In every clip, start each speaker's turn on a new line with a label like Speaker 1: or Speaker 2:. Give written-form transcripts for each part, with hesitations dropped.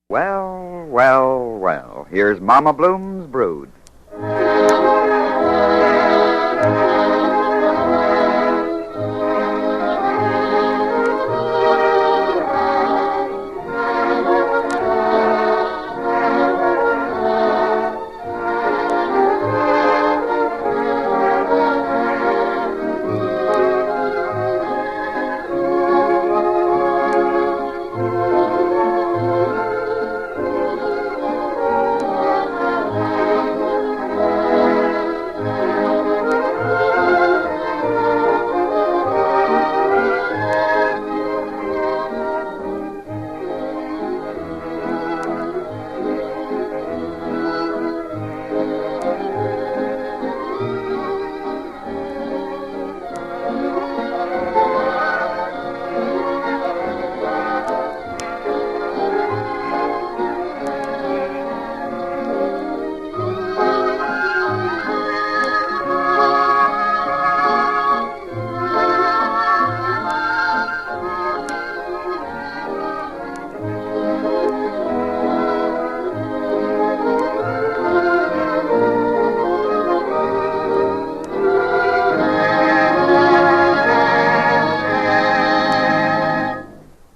Speaker 1: Well, well, well. Here's Mama Bloom's brood.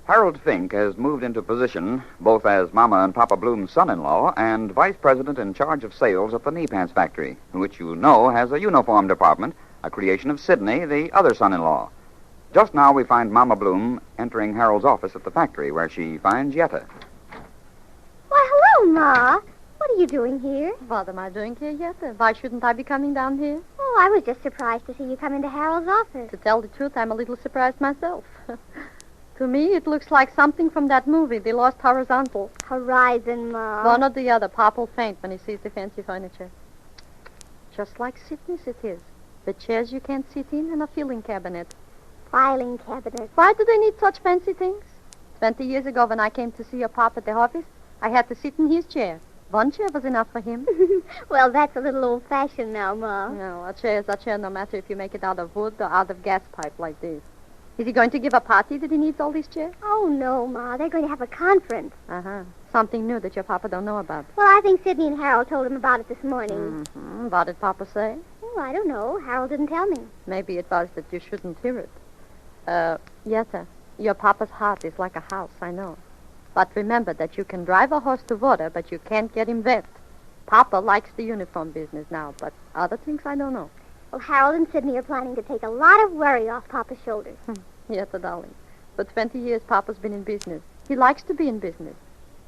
Speaker 1: Harold Fink has moved into position both as Mama and Papa Bloom's son-in-law and vice president in charge of sales at the knee pants factory, which you know has a uniform department, a creation of Sidney, the other son-in-law. Just now we find Mama Bloom entering Harold's office at the factory, where she finds Yetta.
Speaker 2: Why, hello, Ma. What are you doing here?
Speaker 3: What am I doing here, Yetta? Why shouldn't I be coming down here?
Speaker 2: Oh, I was just surprised to see you come into Harold's office.
Speaker 3: To tell the truth, I'm a little surprised myself. To me, it looks like something from that movie, The Lost Horizontal.
Speaker 2: Horizon, Ma.
Speaker 3: One or the other. Papa will faint when he sees the fancy furniture. Just like Sidney's it is. The chairs you can't sit in and a filing cabinet.
Speaker 2: Filing cabinet.
Speaker 3: Why do they need such fancy things? 20 years ago, when I came to see your papa at the office, I had to sit in his chair. One chair was enough for him.
Speaker 2: Well, that's a little old-fashioned now, Ma.
Speaker 3: No, a chair is a chair no matter if you make it out of wood or out of gas pipe like this. Is he going to give a party that he needs all these chairs?
Speaker 2: Oh, no, Ma. They're going to have a conference.
Speaker 3: Uh-huh. Something new that your papa don't know about.
Speaker 2: Well, I think Sidney and Harold told him about it this morning.
Speaker 3: Mm-hmm. What did Papa say?
Speaker 2: Oh, I don't know. Harold didn't tell me.
Speaker 3: Maybe it was that you shouldn't hear it. Yetta, your papa's heart is like a house, I know. But remember that you can drive a horse to water, but you can't get him wet. Papa likes the uniform business now, but other things I don't know.
Speaker 2: Well, Harold and Sidney are planning to take a lot of worry off Papa's shoulders.
Speaker 3: Yetta, darling. For 20 years, Papa's been in business. He likes to be in business.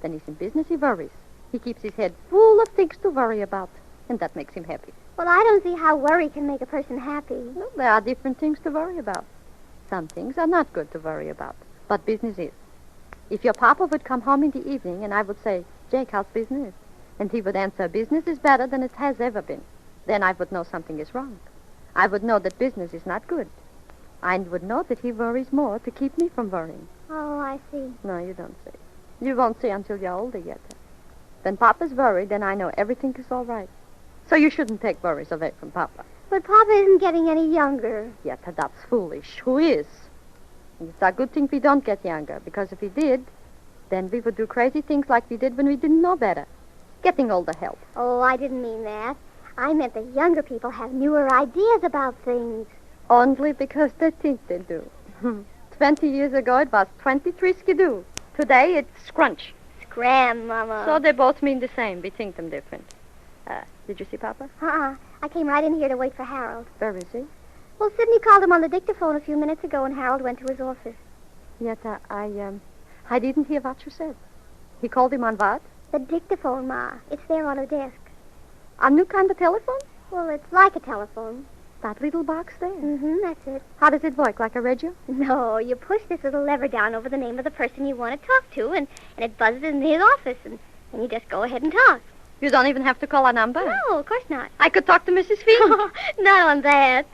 Speaker 3: When he's in business, he worries. He keeps his head full of things to worry about, and that makes him happy.
Speaker 2: Well, I don't see how worry can make a person happy.
Speaker 3: Well, there are different things to worry about. Some things are not good to worry about, but business is. If your papa would come home in the evening and I would say, Jake, how's business? And he would answer, business is better than it has ever been. Then I would know something is wrong. I would know that business is not good. I would know that he worries more to keep me from worrying.
Speaker 2: Oh, I see.
Speaker 3: No, you don't see. You won't see until you're older yet. When Papa's worried, then I know everything is all right. So you shouldn't take worries away from Papa.
Speaker 2: But Papa isn't getting any younger.
Speaker 3: Yetta, that's foolish. Who is? It's a good thing we don't get younger, because if we did, then we would do crazy things like we did when we didn't know better. Getting older helps.
Speaker 2: Oh, I didn't mean that. I meant that younger people have newer ideas about things.
Speaker 3: Only because they think they do. 20 years ago, it was 23 skidoo. Today, it's scrunch.
Speaker 2: Scram, Mama.
Speaker 3: So they both mean the same. We think them different. Did you see Papa?
Speaker 2: I came right in here to wait for Harold.
Speaker 3: Where is he?
Speaker 2: Well, Sidney called him on the dictaphone a few minutes ago, and Harold went to his office.
Speaker 3: Yetta, I didn't hear what you said. He called him on what?
Speaker 2: The dictaphone, Ma. It's there on her desk.
Speaker 3: A new kind of telephone?
Speaker 2: Well, it's like a telephone.
Speaker 3: That little box there?
Speaker 2: Mm-hmm, that's it.
Speaker 3: How does it work, like a radio?
Speaker 2: No, you push this little lever down over the name of the person you want to talk to, and it buzzes in his office, and you just go ahead and talk.
Speaker 3: You don't even have to call a number?
Speaker 2: No, of course not.
Speaker 3: I could talk to Mrs. Fink.
Speaker 2: Not on that.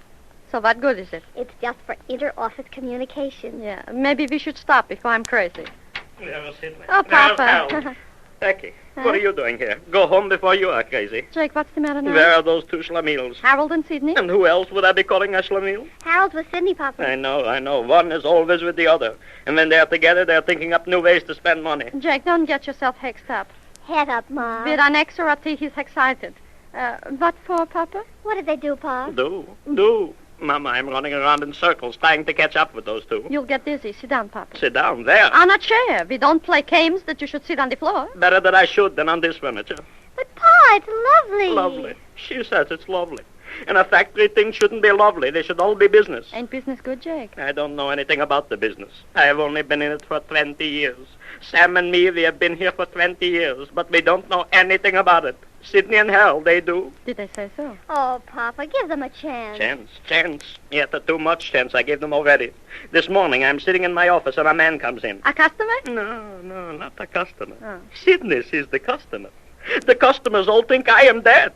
Speaker 3: So what good is it?
Speaker 2: It's just for inter-office communication.
Speaker 3: Yeah, maybe we should stop before I'm crazy.
Speaker 4: Never Sidney.
Speaker 3: Oh, Papa.
Speaker 4: Becky, what are you doing here? Go home before you are crazy.
Speaker 3: Jake, what's the matter now?
Speaker 4: Where are those two schlemiels?
Speaker 3: Harold and Sidney?
Speaker 4: And who else would I be calling a schlemiel?
Speaker 2: Harold's with Sidney, Papa.
Speaker 4: I know. One is always with the other. And when they're together, they're thinking up new ways to spend money.
Speaker 3: Jake, don't get yourself hexed up.
Speaker 2: Head up, Ma.
Speaker 3: With an extra tea, he's excited. What for, Papa?
Speaker 2: What did they do, Pa?
Speaker 4: Do. Mama, I'm running around in circles trying to catch up with those two.
Speaker 3: You'll get dizzy. Sit down, Papa.
Speaker 4: Sit down there.
Speaker 3: On a chair. We don't play games that you should sit on the floor.
Speaker 4: Better that I should than on this furniture.
Speaker 2: But, Pa, it's lovely.
Speaker 4: Lovely. She says it's lovely. In a factory, things shouldn't be lovely. They should all be business.
Speaker 3: Ain't business good, Jake?
Speaker 4: I don't know anything about the business. I have only been in it for 20 years. Sam and me, we have been here for 20 years, but we don't know anything about it. Sidney and Harold, they do.
Speaker 3: Did they say so?
Speaker 2: Oh, Papa, give them a chance.
Speaker 4: Chance. Yet too much chance. I gave them already. This morning, I'm sitting in my office and a man comes in.
Speaker 3: A customer?
Speaker 4: No, not a customer.
Speaker 3: Oh.
Speaker 4: Sidney is the customer. The customers all think I am dead.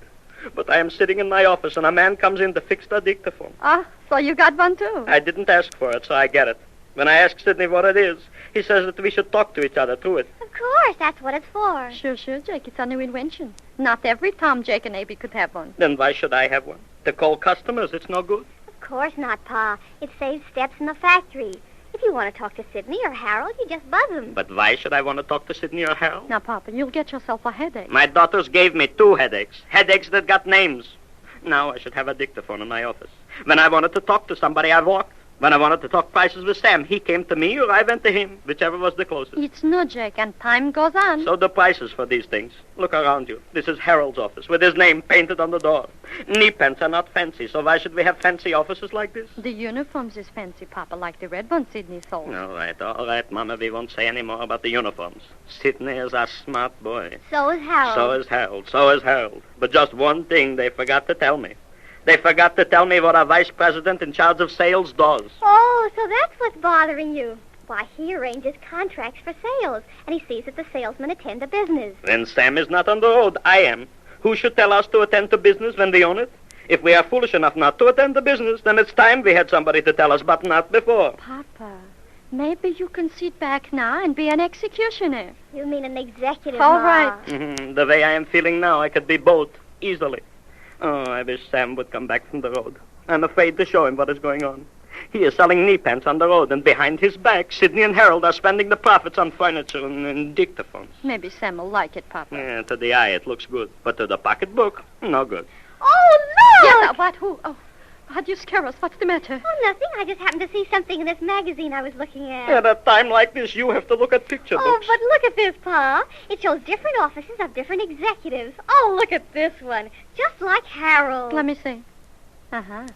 Speaker 4: But I am sitting in my office and a man comes in to fix the dictaphone.
Speaker 3: Ah, so you got one too?
Speaker 4: I didn't ask for it, so I get it. When I ask Sidney what it is, he says that we should talk to each other through it.
Speaker 2: Of course, that's what it's for.
Speaker 3: Sure, Jake. It's a new invention. Not every Tom, Jake, and Abby could have one.
Speaker 4: Then why should I have one? To call customers, it's no good.
Speaker 2: Of course not, Pa. It saves steps in the factory. If you want to talk to Sidney or Harold, you just buzz them.
Speaker 4: But why should I want to talk to Sidney or Harold?
Speaker 3: Now, Papa, you'll get yourself a headache.
Speaker 4: My daughters gave me 2 headaches. Headaches that got names. Now I should have a dictaphone in my office. When I wanted to talk to somebody, I walked. When I wanted to talk prices with Sam, he came to me or I went to him, whichever was the closest.
Speaker 3: It's no, Jake, and time goes on.
Speaker 4: So the prices for these things. Look around you. This is Harold's office with his name painted on the door. Knee pants are not fancy, so why should we have fancy offices like this?
Speaker 3: The uniforms is fancy, Papa, like the red one Sidney sold.
Speaker 4: All right, Mama. We won't say any more about the uniforms. Sidney is a smart boy.
Speaker 2: So is Harold.
Speaker 4: So is Harold. But just one thing they forgot to tell me. They forgot to tell me what a vice president in charge of sales does.
Speaker 2: Oh, so that's what's bothering you. Why, he arranges contracts for sales, and he sees that the salesmen attend to business.
Speaker 4: When Sam is not on the road, I am. Who should tell us to attend to business when we own it? If we are foolish enough not to attend to business, then it's time we had somebody to tell us, but not before.
Speaker 3: Papa, maybe you can sit back now and be an executioner.
Speaker 2: You mean an executive,
Speaker 3: All
Speaker 2: Ma.
Speaker 3: right.
Speaker 4: The way I am feeling now, I could be both, easily. Oh, I wish Sam would come back from the road. I'm afraid to show him what is going on. He is selling knee pants on the road, and behind his back, Sidney and Harold are spending the profits on furniture and dictaphones.
Speaker 3: Maybe Sam will like it, Papa.
Speaker 4: Yeah, to the eye, it looks good. But to the pocketbook, no good.
Speaker 2: Oh, look!
Speaker 3: Yeah, what? Who? Oh, how'd you scare us? What's the matter?
Speaker 2: Oh, nothing. I just happened to see something in this magazine I was looking at.
Speaker 4: At a time like this, you have to look at picture
Speaker 2: Oh,
Speaker 4: books.
Speaker 2: but look at this, Pa. It shows different offices of different executives. Oh, look at this one. Just like Harold.
Speaker 3: Let me see. Uh-huh.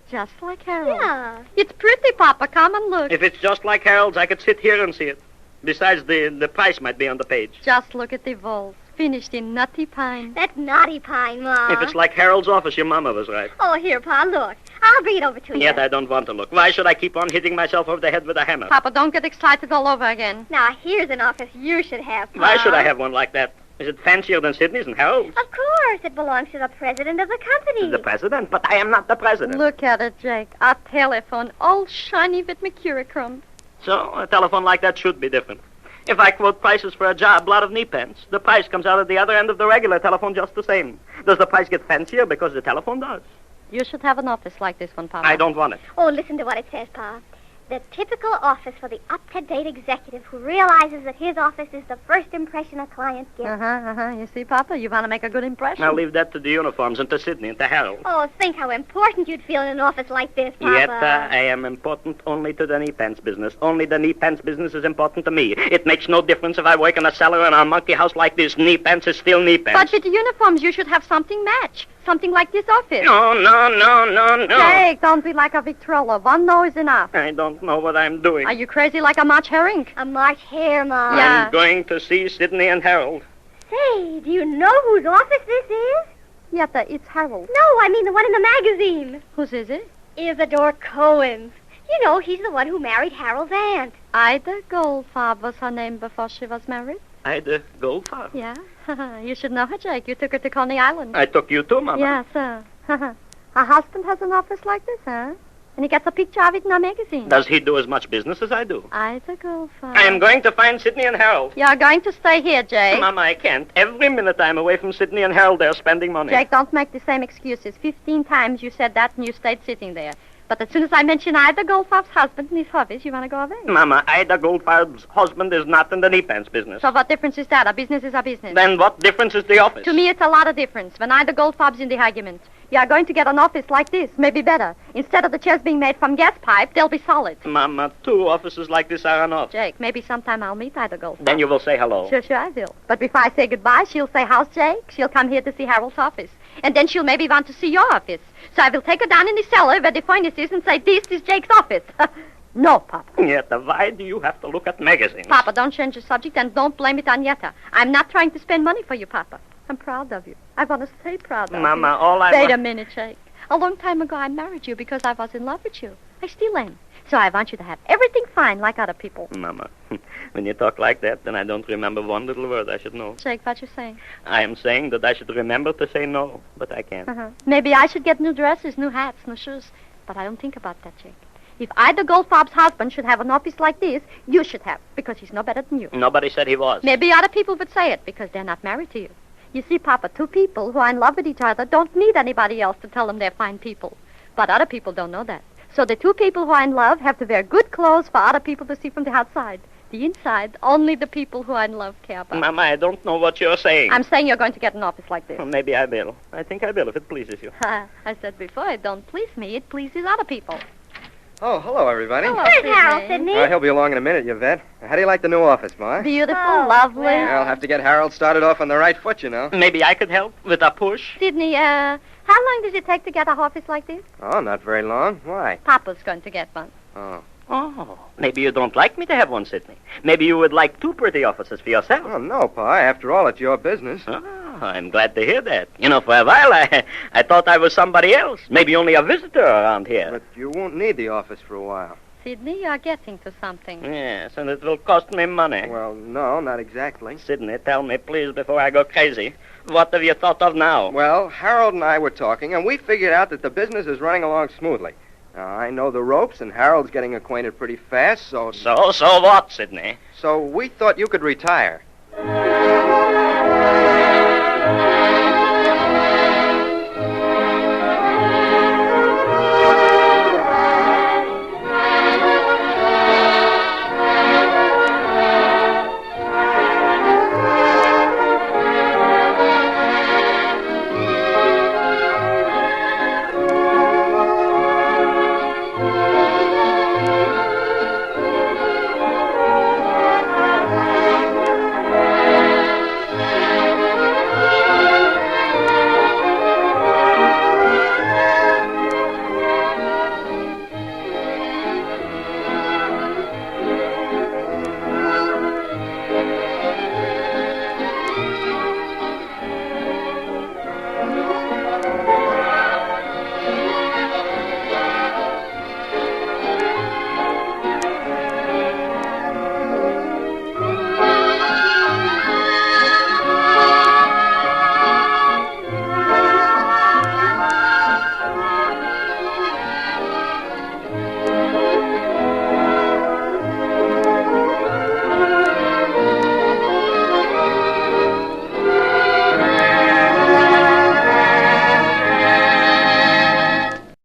Speaker 3: Just like Harold.
Speaker 2: Yeah.
Speaker 3: It's pretty, Papa. Come and look.
Speaker 4: If it's just like Harold's, I could sit here and see it. Besides, the price might be on the page.
Speaker 3: Just look at the walls. Finished in nutty pine.
Speaker 2: That's naughty pine, Ma.
Speaker 4: If it's like Harold's office, your mama was right.
Speaker 2: Oh, here, Pa, look. I'll bring it over to you.
Speaker 4: Yet I don't want to look. Why should I keep on hitting myself over the head with a hammer?
Speaker 3: Papa, don't get excited all over again.
Speaker 2: Now, here's an office you should have, Pa.
Speaker 4: Why should I have one like that? Is it fancier than Sidney's and Harold's?
Speaker 2: Of course. It belongs to the president of the company.
Speaker 4: The president? But I am not the president.
Speaker 3: Look at it, Jake. A telephone, all shiny with mercurochrome.
Speaker 4: So, a telephone like that should be different. If I quote prices for a job, lot of knee pants, the price comes out at the other end of the regular telephone just the same. Does the price get fancier because the telephone does?
Speaker 3: You should have an office like this one, Papa.
Speaker 4: I don't want it.
Speaker 2: Oh, listen to what it says, Pa. The typical office for the up-to-date executive who realizes that his office is the first impression a client gets.
Speaker 3: You see, Papa, you want to make a good impression.
Speaker 4: I'll leave that to the uniforms and to Sidney and to Harold.
Speaker 2: Oh, think how important you'd feel in an office like this, Papa.
Speaker 4: Yetta, I am important only to the knee pants business. Only the knee pants business is important to me. It makes no difference if I work in a cellar or in a monkey house like this. Knee pants is still knee pants.
Speaker 3: But with the uniforms, you should have something match. Something like this office.
Speaker 4: No.
Speaker 3: Jake, don't be like a Victrola. One no is enough.
Speaker 4: I don't know what I'm doing.
Speaker 3: Are you crazy like a March herring?
Speaker 2: A March hare, Ma.
Speaker 3: Yeah.
Speaker 4: I'm going to see Sidney and Harold.
Speaker 2: Say, do you know whose office this is?
Speaker 3: Yetta, it's Harold.
Speaker 2: No, I mean the one in the magazine.
Speaker 3: Whose is it?
Speaker 2: Isadore Cohen's. You know, he's the one who married Harold's aunt.
Speaker 3: Ida Goldfarb was her name before she was married.
Speaker 4: Ida Goldfarb.
Speaker 3: Yeah. You should know her, Jake. You took her to Coney Island.
Speaker 4: I took you too, Mama.
Speaker 3: Yes, sir. Her husband has an office like this, huh? And he gets a picture of it in our magazine.
Speaker 4: Does he do as much business as I do?
Speaker 3: Ida Goldfarb.
Speaker 4: I am going to find Sidney and Harold.
Speaker 3: You're going to stay here, Jake.
Speaker 4: Mama, I can't. Every minute I'm away from Sidney and Harold, they're spending money.
Speaker 3: Jake, don't make the same excuses. 15 times you said that and you stayed sitting there. But as soon as I mention Ida Goldfarb's husband and his hobbies, you want to go away.
Speaker 4: Mama, Ida Goldfarb's husband is not in the knee pants business.
Speaker 3: So what difference is that? Our business is our business.
Speaker 4: Then what difference is the office?
Speaker 3: To me, it's a lot of difference. When Ida Goldfarb's in the argument, you are going to get an office like this, maybe better. Instead of the chairs being made from gas pipe, they'll be solid.
Speaker 4: Mama, 2 offices like this are enough.
Speaker 3: Jake, maybe sometime I'll meet Ida Goldfarb.
Speaker 4: Then you will say hello.
Speaker 3: Sure, I will. But before I say goodbye, she'll say, how's Jake? She'll come here to see Harold's office. And then she'll maybe want to see your office. So I will take her down in the cellar where the furnace is and say, this is Jake's office. No, Papa.
Speaker 4: Yetta, why do you have to look at magazines?
Speaker 3: Papa, don't change the subject and don't blame it on Yetta. I'm not trying to spend money for you, Papa. I'm proud of you. I want to stay proud of you.
Speaker 4: Mama, all I
Speaker 3: Wait a minute, Jake. A long time ago, I married you because I was in love with you. I still am. So I want you to have everything fine like other people.
Speaker 4: Mama, when you talk like that, then I don't remember one little word I should know.
Speaker 3: Jake, what you saying?
Speaker 4: I am saying that I should remember to say no, but I can't.
Speaker 3: Maybe I should get new dresses, new hats, new shoes. But I don't think about that, Jake. If Ida Goldfarb's husband should have an office like this, you should have, because he's no better than you.
Speaker 4: Nobody said he was.
Speaker 3: Maybe other people would say it, because they're not married to you. You see, Papa, 2 people who are in love with each other don't need anybody else to tell them they're fine people. But other people don't know that. So the 2 people who are in love have to wear good clothes for other people to see from the outside. The inside, only the people who are in love care about.
Speaker 4: Mama, I don't know what you're saying.
Speaker 3: I'm saying you're going to get an office like this.
Speaker 4: Well, maybe I will. I think I will if it pleases you.
Speaker 3: I said before, it don't please me. It pleases other people.
Speaker 5: Oh, hello, everybody.
Speaker 3: Hello,
Speaker 2: Where's Harold, Sidney?
Speaker 5: He'll be along in a minute, Yvette. How do you like the new office, Ma?
Speaker 3: Beautiful,
Speaker 2: Oh,
Speaker 3: lovely.
Speaker 2: well.
Speaker 5: Yeah, I'll have to get Harold started off on the right foot, you know.
Speaker 4: Maybe I could help with a push.
Speaker 3: Sidney, how long does it take to get a office like this?
Speaker 5: Oh, not very long. Why?
Speaker 3: Papa's going to get one.
Speaker 5: Oh.
Speaker 4: Oh, maybe you don't like me to have one, Sidney. Maybe you would like 2 pretty offices for yourself.
Speaker 5: Oh, no, Pa. After all, it's your business.
Speaker 4: Oh, I'm glad to hear that. You know, for a while, I thought I was somebody else. Maybe only a visitor around here.
Speaker 5: But you won't need the office for a while.
Speaker 3: Sidney, you're getting to something.
Speaker 4: Yes, and it will cost me money.
Speaker 5: Well, no, not exactly.
Speaker 4: Sidney, tell me, please, before I go crazy. What have you thought of now?
Speaker 5: Well, Harold and I were talking, and we figured out that the business is running along smoothly. Now, I know the ropes, and Harold's getting acquainted pretty fast, so...
Speaker 4: So what, Sidney?
Speaker 5: So we thought you could retire.